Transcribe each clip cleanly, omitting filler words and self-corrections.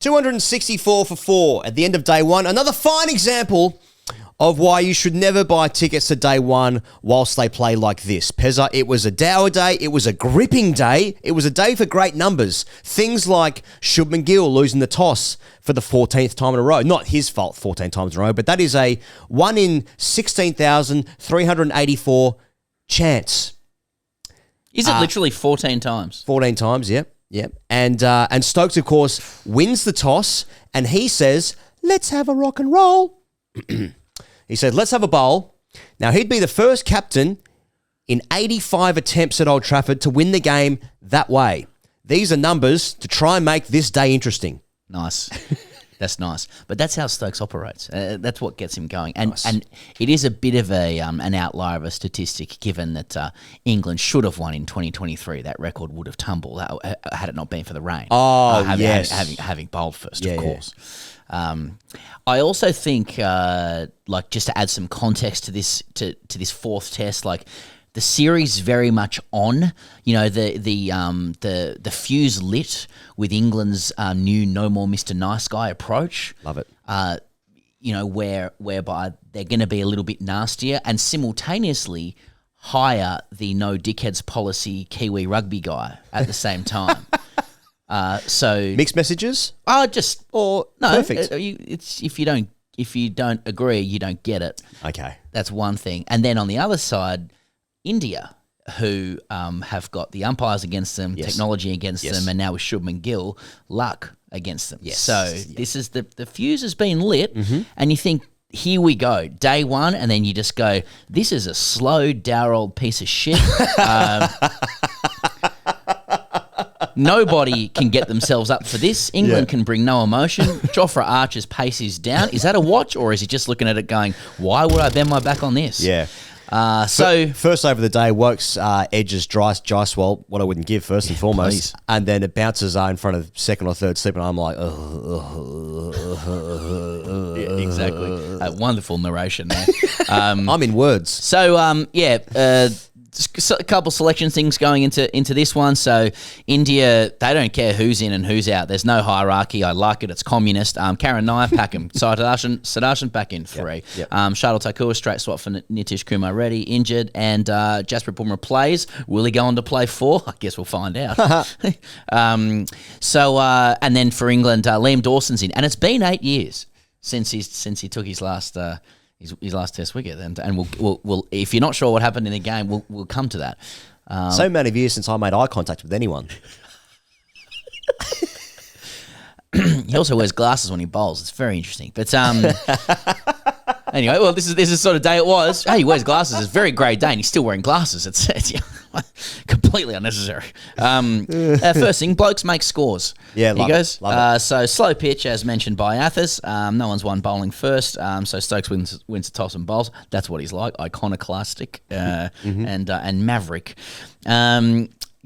264 for 4 at the end of day one. Another fine example of why you should never buy tickets to day one whilst they play like this. Pezza, it was a dour day. It was a gripping day. It was a day for great numbers. Things like Shubman Gill losing the toss for the 14th time in a row. Not his fault 14 times in a row, but that is a 1 in 16,384 chance. Is it literally 14 times? 14 times, yep. And Stokes, of course, wins the toss, and he says, let's have a rock and roll. He said, let's have a bowl. Now, he'd be the first captain in 85 attempts at Old Trafford to win the game that way. These are numbers to try and make this day interesting. Nice. That's nice. But that's how Stokes operates. That's what gets him going. And Nice. and it is a bit of an outlier of a statistic, given that England should have won in 2023. That record would have tumbled had it not been for the rain. Yes. Having bowled first, Yeah, of course. I also think, just to add some context to this this fourth test, the series very much on. You know, the fuse lit with England's new "No More Mr. Nice Guy" approach. Love it. Whereby they're going to be a little bit nastier and simultaneously hire the "No Dickheads" policy Kiwi rugby guy at the same time. So Mixed messages? perfect. It's if you don't agree, you don't get it. Okay. That's one thing. And then on the other side, India, who have got the umpires against them, Yes. technology against Yes. them, and now with Shubman Gill, luck against them. Yes. So this is the fuse has been lit, Mm-hmm. and you think, here we go, day one, and then you just go, this is a slow, dour old piece of shit. Nobody can get themselves up for this. England can bring no emotion. Jofra Archer's pace is down. Is that a watch, or is he just looking at it going, why would I bend my back on this? Yeah. So First over the day, Woakes edges Jaiswal, what I wouldn't give first and foremost. please. And then it bounces in front of second or third slip, and I'm like, exactly. Wonderful narration there. I'm in words. So, a couple selection things going into this one. So, India, they don't care who's in and who's out. There's no hierarchy. I like it. It's communist. Karen Nair, pack him. Sai Sudharsan, back in 3. Yep. Shardul Thakur, straight swap for Nitish Kumar Reddy, injured. And Jasprit Bumrah plays. Will he go on to play 4? I guess we'll find out. And then for England, Liam Dawson's in. And it's been 8 years since he took his last test wicket, and we'll if you're not sure what happened in the game, we'll come to that. So many years since I made eye contact with anyone. He also wears glasses when he bowls. It's very interesting. But anyway, well, this is sort of day it was. Hey, he wears glasses. It's a very grey day, and he's still wearing glasses. It's completely unnecessary. First thing, blokes make scores. Yeah, he love goes. it, love it. So slow pitch, as mentioned by Athos. No one's won bowling first. So Stokes wins the toss and bowls. That's what he's like, iconoclastic and maverick.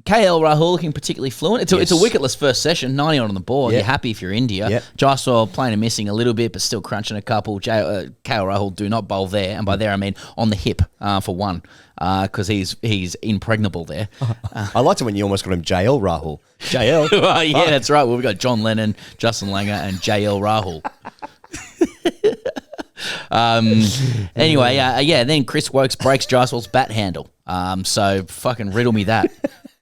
KL Rahul looking particularly fluent. It's a wicketless first session, 90 on the board. Yep. You're happy if you're India. Yep. Jaiswal playing and missing a little bit, but still crunching a couple. KL Rahul do not bowl there, and by there I mean on the hip for one, because he's impregnable there. I liked it when you almost got him JL Rahul. JL? Yeah, that's right. Well, we've got John Lennon, Justin Langer, and JL Rahul. Anyway, then Chris Woakes breaks Jaiswal's bat handle. So fucking riddle me that.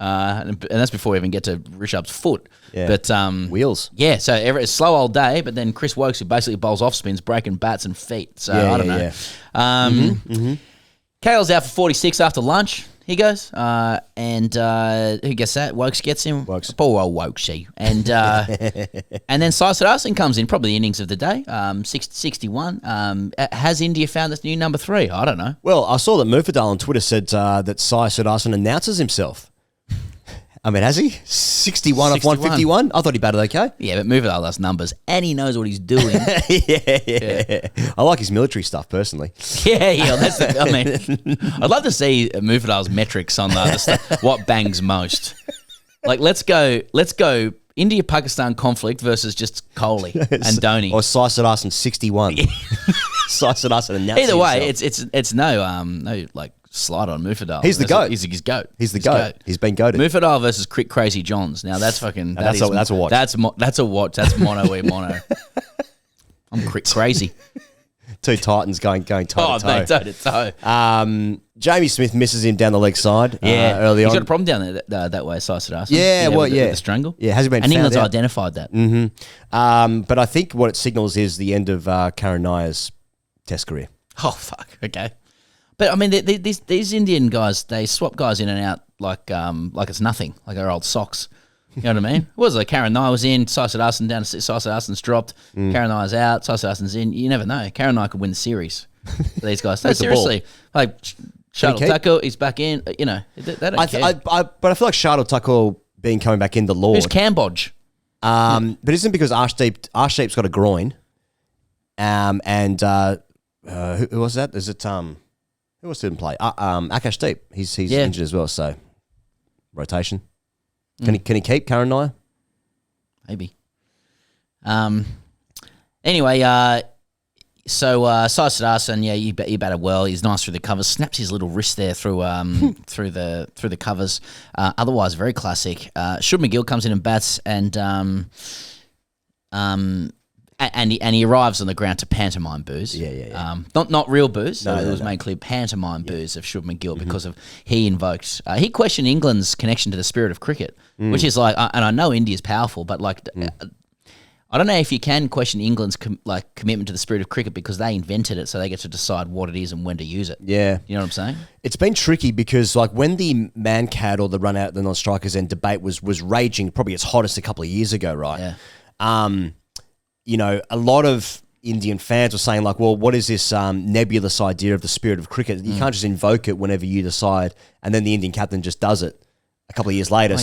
And that's before we even get to Rishabh's foot. Yeah. But Wheels. Yeah, so it's a slow old day, but then Chris Woakes, who basically bowls off spins, breaking bats and feet. So I don't know. Yeah. KL's out for 46 after lunch. He goes, and who gets that? Woakes gets him. Woakes. Poor old Wokesy. And and then Sai Sudharsan comes in, probably the innings of the day, 61. Has India found this new number 3? I don't know. Well, I saw that Mufadal on Twitter said that Sai Sudharsan announces himself. I mean, has he? 61 off 151? I thought he batted okay. Yeah, but Mufadal does numbers, and he knows what he's doing. Yeah. I like his military stuff, personally. Yeah. I'd love to see Mufadal's metrics on the stuff. What bangs most? Like, let's go India-Pakistan conflict versus just Kohli and Dhoni. Or Sai Sudharsan 61. Sai Sudharsan announcing Either way, himself. it's no like slide on Mufadal. He's the GOAT. He's his GOAT. He's the GOAT. He's been goated. Mufadal versus Crazy Johns. Now that's fucking. That's a watch. That's a watch. That's mono e mono. I'm crazy. Two Titans going toe to toe. Oh, mate, toe to toe. Jamie Smith misses him down the leg side. Early on. He's got a problem down that way, Sai Sudharsan. Yeah, with the strangle. Yeah, has he been? And found England's out? identified that. But I think what it signals is the end of Karen Nair's Test career. Oh fuck. Okay. But I mean, these Indian guys, they swap guys in and out like it's nothing, like our old socks. You know what I mean? What was it? Karen Nair was in, Sai Sudharsan down, Sai Sudharsan's dropped, Karen Nair's out, Sai Sudharsan's in. You never know. Karen Nair could win the series. These guys. No, seriously. Like, Shuttle Tucker, he's back in. You know, they don't care. But I feel like Shuttle Tucker being coming back in the Lord. Who's Cambodge? But isn't it because Arshdeep's got a groin? Who was that? Is it who else didn't play? Akashdeep. He's injured as well, so rotation. Can he keep Karen Nair? Maybe. Anyway, so Sai Sudharsan, he batted well. He's nice through the covers. Snaps his little wrist there through the covers. Otherwise, very classic. Shubman Gill comes in and bats, and he arrives on the ground to pantomime boos. Yeah. Not real boos. No, It was made clear pantomime boos of Shubman Gill because of he invoked. He questioned England's connection to the spirit of cricket, which is like, and I know India's powerful, but like, I don't know if you can question England's commitment to the spirit of cricket because they invented it, so they get to decide what it is and when to use it. Yeah, you know what I'm saying? It's been tricky because like when the man-cat or the run-out at the non-strikers end debate was raging, probably its hottest a couple of years ago, right? Yeah. You know, a lot of Indian fans were saying like, well, what is this nebulous idea of the spirit of cricket? You can't just invoke it whenever you decide, and then the Indian captain just does it a couple of years later.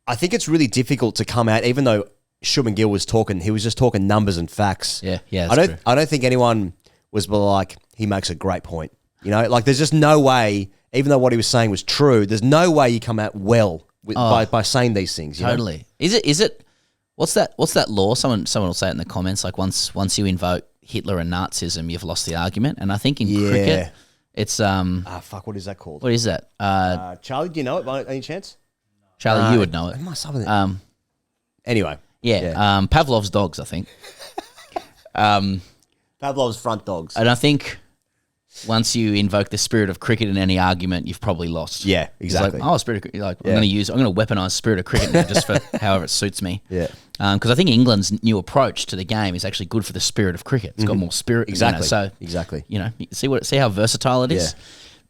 I think it's really difficult to come out, even though Shubman Gill was talking, he was just talking numbers and facts. Yeah. I don't think anyone was like, he makes a great point. You know, like there's just no way, even though what he was saying was true, there's no way you come out well by saying these things. Totally. You know? Is it? What's that law? Someone will say it in the comments. Like once you invoke Hitler and Nazism, you've lost the argument. And I think in cricket, it's fuck, what is that called? What is that? Charlie, do you know it by any chance? Charlie, you would know it. It must have anyway. Yeah. Pavlov's dogs, I think. Pavlov's front dogs. And I think once you invoke the spirit of cricket in any argument, you've probably lost. Yeah, exactly. Like, spirit of cricket. Like, I'm going to weaponize spirit of cricket now just for however it suits me. Yeah. Because I think England's new approach to the game is actually good for the spirit of cricket. It's got more spirit. Exactly. Exactly. You know, see how versatile it is.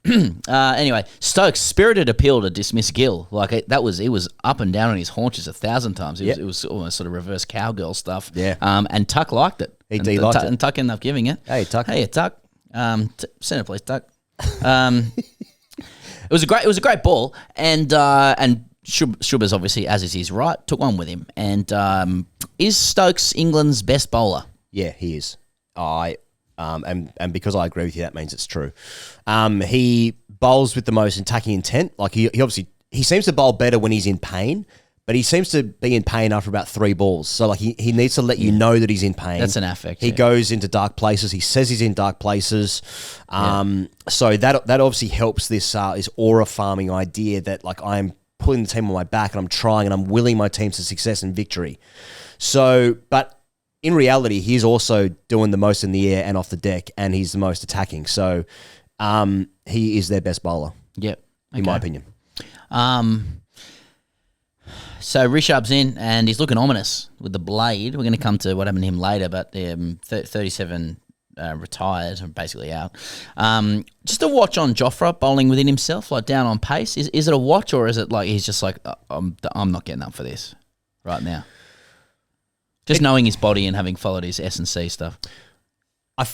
Anyway, Stokes spirited appeal to dismiss Gill. Like it was up and down on his haunches 1,000 times. It was almost sort of reverse cowgirl stuff. Yeah. And Tuck liked it. He liked it. And Tuck ended up giving it. Hey Tuck. Centre please, Tuck. It was a great ball, and Shuba's obviously, as is his right, took one with him. And is Stokes England's best bowler? Yeah, he is. And because I agree with you, that means it's true. He bowls with the most attacking intent. Like he obviously seems to bowl better when he's in pain, but he seems to be in pain after about 3 balls. So like he needs to let you know that he's in pain. That's an affect. He goes into dark places. He says he's in dark places. So that obviously helps this aura farming idea that like I'm pulling the team on my back and I'm trying and I'm willing my team to success and victory. So, but in reality, he's also doing the most in the air and off the deck, and he's the most attacking. So he is their best bowler. Yep. In my opinion. So Rishabh's in, and he's looking ominous with the blade. We're going to come to what happened to him later, but 37 retired, and basically out. Just a watch on Jofra bowling within himself, like down on pace. Is it a watch, or is it like he's just like, I'm not getting up for this right now? Just knowing his body and having followed his S&C stuff. I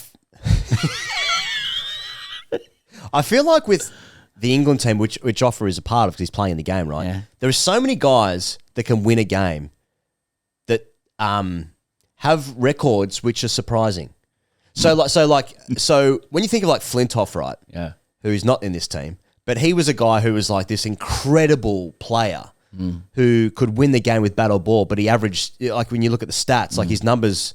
feel like with the England team, which Jofra is a part of because he's playing in the game, right? Yeah. There are so many guys that can win a game that have records which are surprising. So when you think of like Flintoff, right? Yeah. Who's not in this team, but he was a guy who was like this incredible player. Who could win the game with bat or ball, but he averaged, like when you look at the stats, like his numbers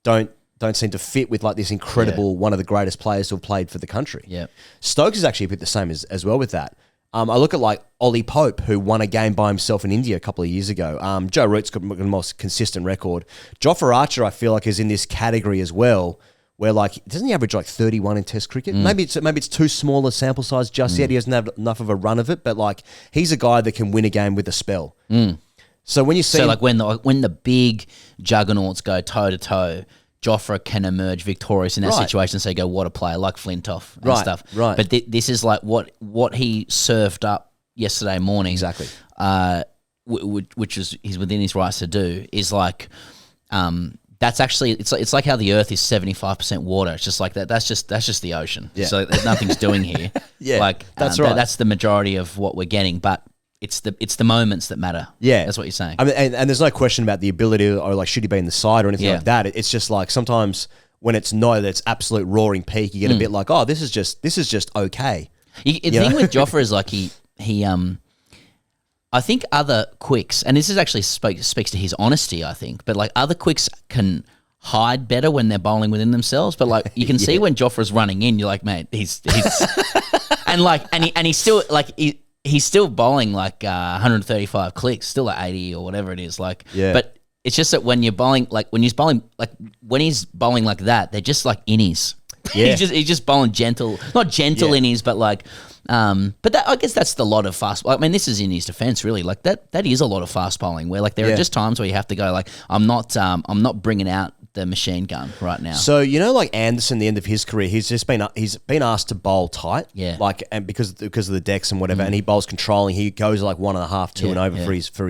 don't don't seem to fit with like this incredible one of the greatest players to have played for the country. Yeah. Stokes is actually a bit the same as well with that. I look at like Ollie Pope, who won a game by himself in India a couple of years ago. Joe Root's got the most consistent record. Jofra Archer, I feel like, is in this category as well, where like doesn't he average like 31 in Test cricket? Maybe it's too small a sample size just yet. He doesn't have enough of a run of it, but like he's a guy that can win a game with a spell. So when you see, like when the big juggernauts go toe to toe, Jofra can emerge victorious in that situation. So you go, what a player, like Flintoff and stuff. Right. But this is like what he served up yesterday morning. Exactly. Which is he's within his rights to do. Is like, that's actually it's like how the Earth is 75% water. It's just like that. That's just the ocean. Yeah. So nothing's doing here. Yeah. Like that's right. That's the majority of what we're getting, but. It's the moments that matter. Yeah. That's what you're saying. I mean, and there's no question about the ability or like should he be in the side or anything like that. It's just like sometimes when it's that's absolute roaring peak, you get a bit like, oh, this is just okay. The thing with Jofra is like he I think other quicks, and this is actually speaks to his honesty, I think, but like other quicks can hide better when they're bowling within themselves, but like you can see when Jofra's running in, you're like, mate, he's and he's still like he's still bowling like 135 clicks, still at 80 or whatever it is. Like, but it's just that when you're bowling, like when he's bowling like that, they're just like innies. Yeah. he's just bowling gentle, not gentle innies, but like, but that, I guess that's the lot of fast. I mean, this is in his defense, really. Like that is a lot of fast bowling where like there are just times where you have to go like, I'm not bringing out the machine gun right now. So like Anderson, the end of his career, he's been asked to bowl tight, like and because of the decks and whatever, and he bowls controlling. He goes like 1.5, 2 and over for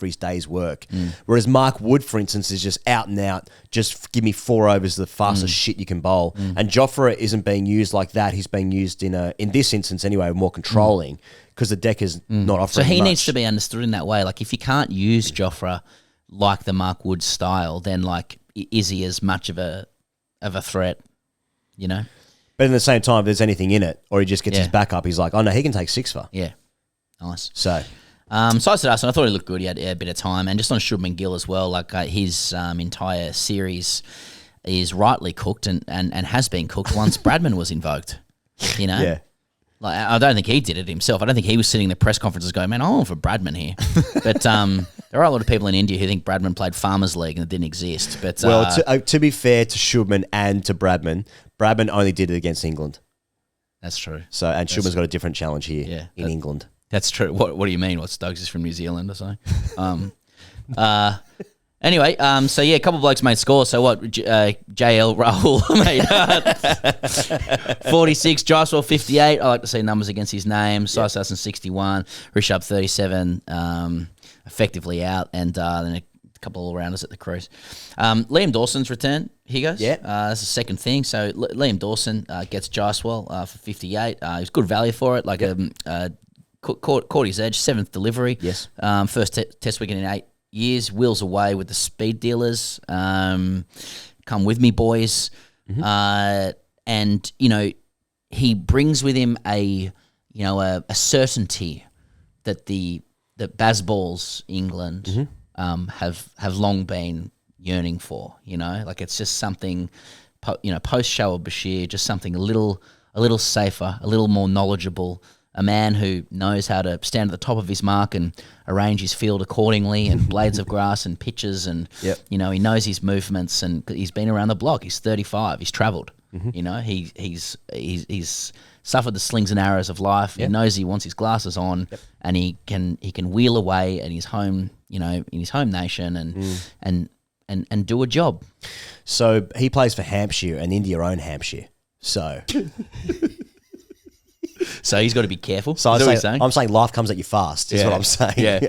his day's work. Whereas Mark Wood, for instance, is just out and out. Just give me 4 overs, the fastest shit you can bowl. And Jofra isn't being used like that. He's being used in this instance anyway, more controlling because the deck is not offering. So he much. needs to be understood in that way. Like if you can't use Jofra like the Mark Wood style, then like is he as much of a threat, you know? But in the same time, if there's anything in it, or he just gets his back up, he's like, oh no, he can take 6 for. Yeah, nice. So, Sai Sudharsan, I thought he looked good. He had a bit of time, and just on Shubman Gill as well. Like his entire series is rightly cooked and has been cooked once Bradman was invoked. You know. Yeah. Like, I don't think he did it himself. I don't think he was sitting in the press conferences going, man, I'm on for Bradman here. But there are a lot of people in India who think Bradman played Farmers League and it didn't exist. But to be fair to Shubman and to Bradman only did it against England. That's true. So Shubman's got a different challenge here in England. That's true. What do you mean? What, Stokes is from New Zealand or something? Anyway, so yeah, a couple of blokes made scores. So what? JL Rahul made 46, Jaiswal 58. I like to see numbers against his name. Sai Sudharsan 61, Rishabh 37, effectively out, and then a couple of all-rounders at the crease. Liam Dawson's return, Higgins. Yeah. That's the second thing. So Liam Dawson gets Jaiswal for 58. It was good value for it. Like caught his edge, 7th delivery. Yes. First test wicket in 8 years, wheels away with the speed dealers. Come with me, boys. And he brings with him a certainty that that Bazballs England have long been yearning for. Like it's just something. Post show of Bashir, just something a little safer, a little more knowledgeable. A man who knows how to stand at the top of his mark and arrange his field accordingly, and blades of grass and pitches, and he knows his movements, and he's been around the block. He's 35. He's travelled. He's suffered the slings and arrows of life. He knows he wants his glasses on, and he can wheel away at his home, in his home nation, and do a job. So he plays for Hampshire, and India own Hampshire. So. So he's got to be careful. So I'm saying life comes at you fast. Is what I'm saying. Yeah,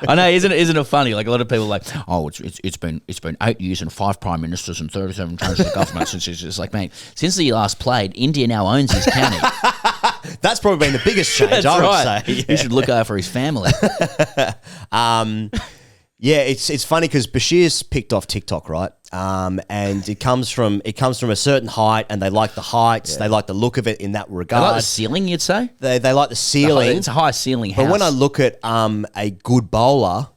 I know. Isn't it funny? Like a lot of people are like, oh, it's been 8 years and 5 prime ministers and 37 changes of government since it's just like, mate, since he last played, India now owns his county. That's probably been the biggest change. I would say. He should look after his family. Yeah, it's funny because Bashir's picked off TikTok, right? And it comes from a certain height, and they like the heights, they like the look of it in that regard. They like the ceiling, you'd say? They like the ceiling. It's a high ceiling house. But when I look at a good bowler,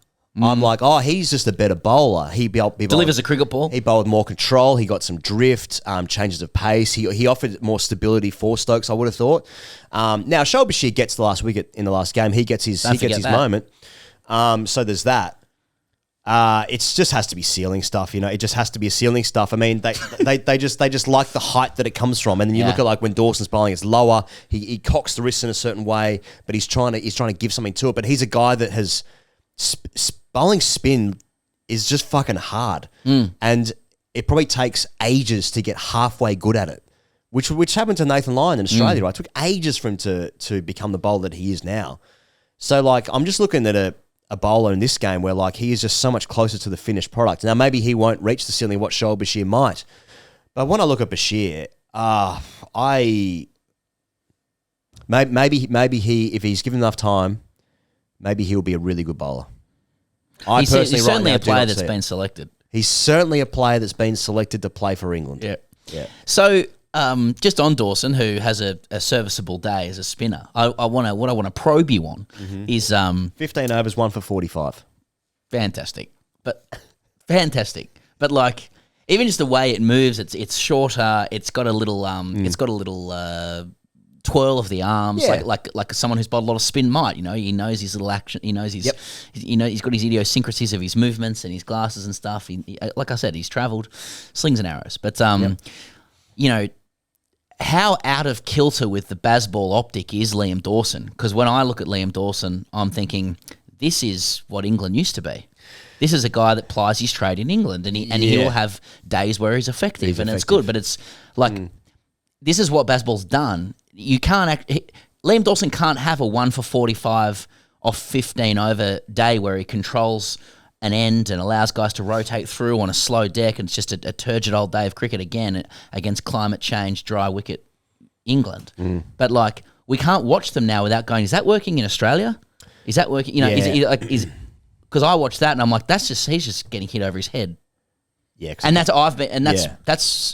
I'm like, oh, he's just a better bowler. He Delivers a cricket ball. He bowled more control. He got some drift, changes of pace. He offered more stability for Stokes, I would have thought. Now, Shoaib Bashir gets the last wicket in the last game. He gets his moment. So there's that. It just has to be ceiling stuff, you know. It just has to be a ceiling stuff. I mean, they just like the height that it comes from, and then you look at like when Dawson's bowling, it's lower. He cocks the wrist in a certain way, but he's trying to give something to it. But he's a guy that has bowling spin is just fucking hard, and it probably takes ages to get halfway good at it. Which happened to Nathan Lyon in Australia, right? It took ages for him to become the bowler that he is now. So like, I'm just looking at a bowler in this game where like he is just so much closer to the finished product. Now maybe he won't reach the ceiling what Shoaib Bashir might, but when I look at Bashir, maybe he, if he's given enough time, maybe he'll be a really good bowler. He's certainly a player that's been selected. He's certainly a player that's been selected to play for England. Yeah. So just on Dawson, who has a serviceable day as a spinner, what I want to probe you on is 15 overs, 1 for 45. Fantastic, but like even just the way it moves, it's shorter. It's got a little twirl of the arms, like someone who's bowled a lot of spin might. You know, he knows his little action. He knows his, he's got his idiosyncrasies of his movements and his glasses and stuff. He like I said, he's travelled slings and arrows. But you know, how out of kilter with the Bazball optic is Liam Dawson? Because when I look at Liam Dawson, I'm thinking this is what England used to be. This is a guy that plies his trade in England, and he'll have days where he's effective, it's good. But it's like this is what Bazball's done. You can't Liam Dawson can't have a 1 for 45 off 15 over day where he controls an end and allows guys to rotate through on a slow deck, and it's just a turgid old day of cricket again against climate change, dry wicket England. But like, we can't watch them now without going, is that working in Australia? Is that working? You know, is because I watched that and I'm like, he's just getting hit over his head. Yeah, and that's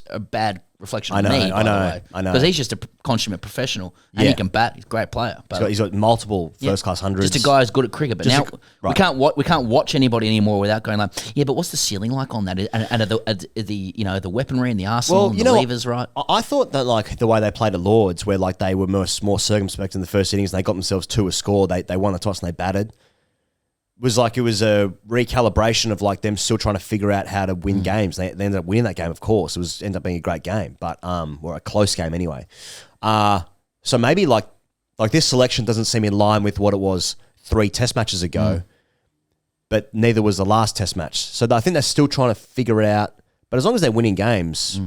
a bad reflection of me. I know, because he's just a consummate professional and he can bat. He's a great player. But he's got multiple first class hundreds. Just a guy who's good at cricket. But now we can't watch anybody anymore without going like, yeah. But what's the ceiling like on that? And the weaponry and the arsenal and the levers, right? I thought that like the way they played at Lords, where like they were more circumspect in the first innings, and they got themselves to a score. They won the toss and they batted. Was like it was a recalibration of like them still trying to figure out how to win games. They ended up winning that game, of course. It ended up being a great game, but or a close game anyway. So maybe like this selection doesn't seem in line with what it was 3 test matches ago, but neither was the last test match. So I think they're still trying to figure it out. But as long as they're winning games,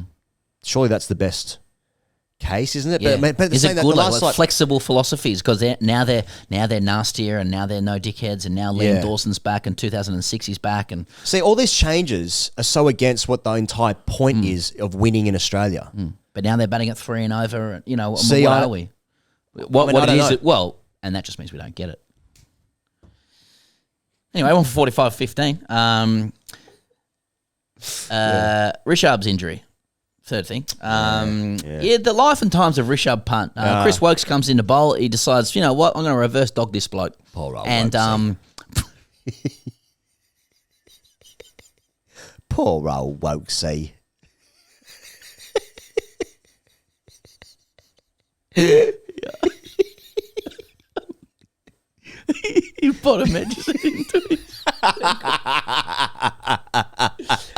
surely that's the best case, isn't it? Yeah. But is it good like flexible philosophies? Because they're nastier, and now they're no dickheads, and now Liam Dawson's back, and 2006 he's back, and see, all these changes are so against what the entire point is of winning in Australia. But now they're batting at 3 and over. You know, what are we? What is it? Well, and that just means we don't get it. Anyway, 1 for 45, 15. Rishabh's injury. Third thing. The life and times of Rishabh Pant. Chris Woakes comes in to bowl. He decides, you know what, I'm going to reverse dog this bloke. Poor Rahul. And poor Rahul Woakes. He bottom edges into it.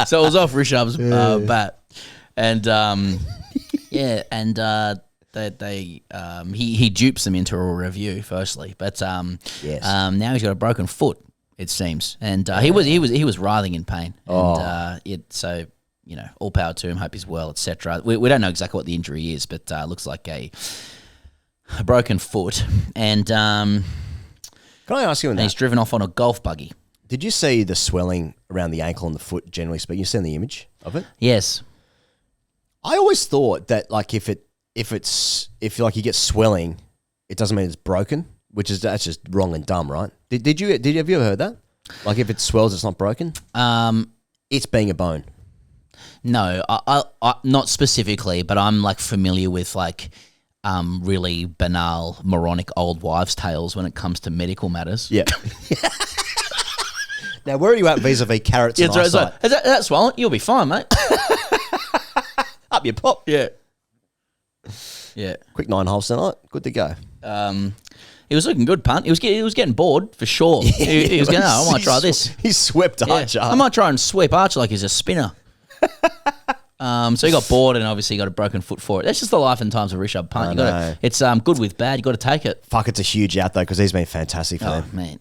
So it was off Rishabh's bat. And he dupes them into a review firstly, but now he's got a broken foot, it seems, and he was writhing in pain, and so you know, all power to him. Hope he's well, etc. We don't know exactly what the injury is, but looks like a broken foot, and can I ask you? He's driven off on a golf buggy. Did you see the swelling around the ankle and the foot? Generally speaking, you seen the image of it? Yes. I always thought that like if like you get swelling, it doesn't mean it's broken, that's just wrong and dumb, right? Have you ever heard that? Like if it swells, it's not broken. It's being a bone. No, I not specifically, but I'm like familiar with like really banal, moronic old wives' tales when it comes to medical matters. Yeah. Now, where are you at vis-a-vis carrots and eyesight? Is that swollen? You'll be fine, mate. Up your pop. Yeah. Yeah. Quick 9 holes tonight. Good to go. He was looking good, Punt. He was getting bored, for sure. He was going, I might try this. He swept Archer. I might try and sweep Archer like he's a spinner. So he got bored and obviously got a broken foot for it. That's just the life and times of Rishabh Punt. It's good with bad. You got to take it. Fuck, it's a huge out, though, because he's been fantastic for them. Man.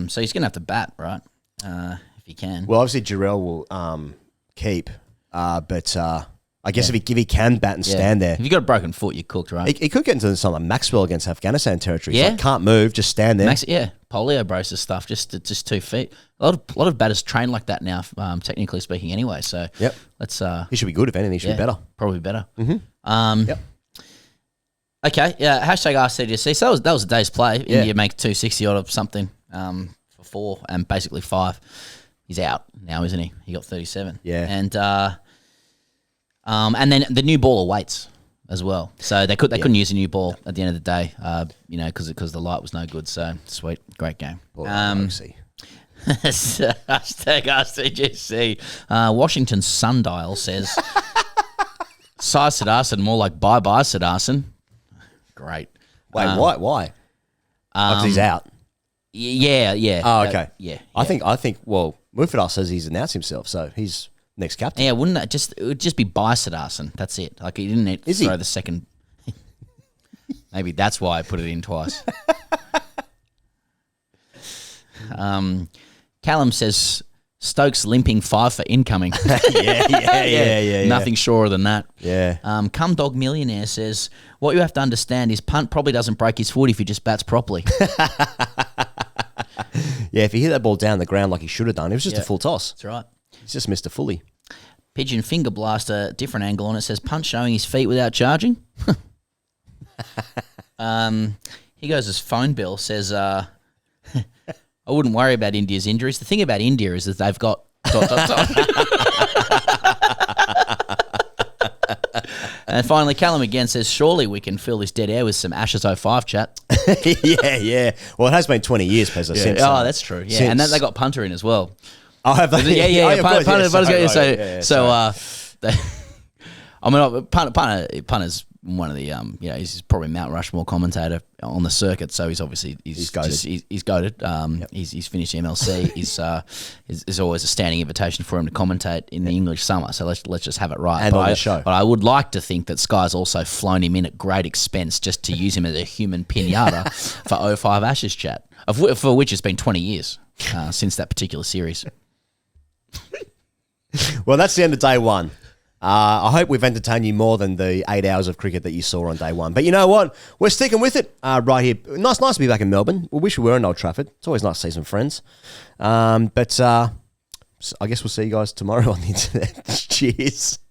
So he's going to have to bat, right? If he can. Well, obviously, Jarrell will keep, but... I guess if he can bat and stand there. If you got a broken foot, you're cooked, right? He could get into something like Maxwell against Afghanistan territory. Yeah. So can't move, just stand there. Polio braces stuff, just 2 feet. A lot of batters train like that now, technically speaking anyway. So let's... he should be good, if anything. He should be better. Probably better. Mm-hmm. Okay, hashtag AskTGC. So that was a day's play. India make 260 odd of something for 4 and basically 5. He's out now, isn't he? He got 37. Yeah. And then the new ball awaits as well. So they couldn't use a new ball at the end of the day, because the light was no good. So sweet, great game. Hashtag AskTGC. Washington Sundial says Sai Sudharsan more like bye Sudharsan. Great. Wait, why? Because he's out. Yeah. Oh, okay. Yeah. I think. Well, Mufidal says he's announced himself, so he's next captain. Yeah, wouldn't that it would just be by Sudharsan. That's it. Like he didn't need to throw the second. Maybe that's why I put it in twice. Callum says Stokes limping 5 for incoming. Yeah. Nothing surer than that. Yeah. Cum Dog Millionaire says what you have to understand is Punt probably doesn't break his foot if he just bats properly. Yeah, if he hit that ball down the ground like he should have done, it was just a full toss. That's right. He's just missed it fully. Pigeon Finger Blaster, different angle on it, says Punt showing his feet without charging. He goes as phone bill, says, I wouldn't worry about India's injuries. The thing about India is that they've got ... And finally, Callum again says, surely we can fill this dead air with some Ashes 05 chat. Yeah. Well, it has been 20I years, Pezza, since... that's true. Yeah, and then they got Punter in as well. Oh, have they? Yeah. Punter's one of the he's probably Mount Rushmore commentator on the circuit, so he's obviously he's goated. He's goated. He's finished MLC. There's always a standing invitation for him to commentate in the English summer. So let's just have it right. And on the show. But I would like to think that Sky's also flown him in at great expense just to use him as a human pinata for 05 Ashes chat, for which it's been 20 years since that particular series. Well, that's the end of day one. I hope we've entertained you more than the 8 hours of cricket that you saw on day one. But you know what? We're sticking with it right here. Nice to be back in Melbourne. We wish we were in Old Trafford. It's always nice to see some friends. But I guess we'll see you guys tomorrow on the internet. Cheers.